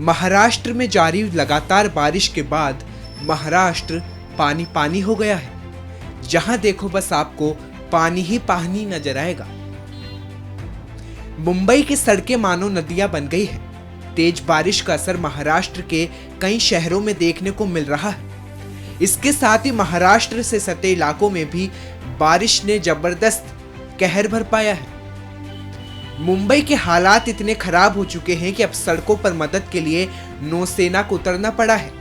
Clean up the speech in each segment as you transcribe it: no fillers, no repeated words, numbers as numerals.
महाराष्ट्र में जारी लगातार बारिश के बाद महाराष्ट्र पानी पानी हो गया है। जहां देखो बस आपको पानी ही पानी नजर आएगा। मुंबई की सड़कें मानो नदियां बन गई है। तेज बारिश का असर महाराष्ट्र के कई शहरों में देखने को मिल रहा है। इसके साथ ही महाराष्ट्र से सटे इलाकों में भी बारिश ने जबरदस्त कहर बरपाया है। मुंबई के हालात इतने खराब हो चुके हैं कि अब सड़कों पर मदद के लिए नौसेना को उतरना पड़ा है।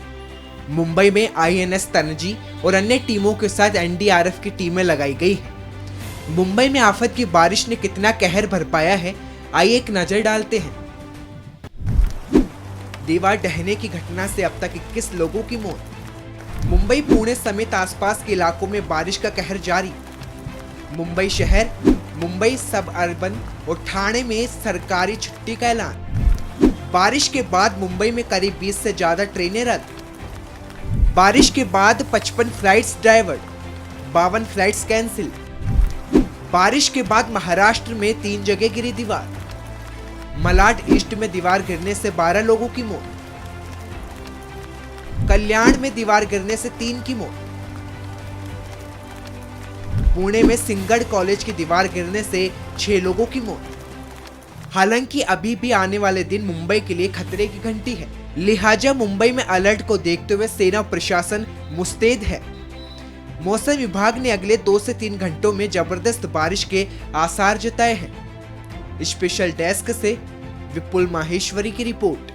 मुंबई में आईएनएस तनजी और अन्य टीमों के साथ एनडीआरएफ की टीमें लगाई गई हैं। मुंबई में आफत की बारिश ने कितना कहर बरपाया है, आइए एक नजर डालते हैं। दीवार ढहने की घटना से अब तक 21 लोगों की मौत। मुंबई, पुणे समेत आसपास के इलाकों में बारिश का कहर जारी। मुंबई शहर, मुंबई सब अर्बन और ठाणे में सरकारी छुट्टी का ऐलान। बारिश के बाद मुंबई में करीब 20 से ज्यादा ट्रेनें रद्द। बारिश के बाद 55 फ्लाइट्स डाइवर्ट, 52 फ्लाइट्स कैंसिल। बारिश के बाद महाराष्ट्र में 3 जगह गिरी दीवार। मलाड ईस्ट में दीवार गिरने से 12 लोगों की मौत। कल्याण में दीवार गिरने से 3 की मौत। पुणे में सिंगड़ कॉलेज की दीवार गिरने से 6 लोगों की मौत। हालांकि अभी भी आने वाले दिन मुंबई के लिए खतरे की घंटी है, लिहाजा मुंबई में अलर्ट को देखते हुए सेना प्रशासन मुस्तैद है। मौसम विभाग ने अगले 2 से 3 घंटों में जबरदस्त बारिश के आसार जताए हैं। स्पेशल डेस्क से विपुल माहेश्वरी की रिपोर्ट।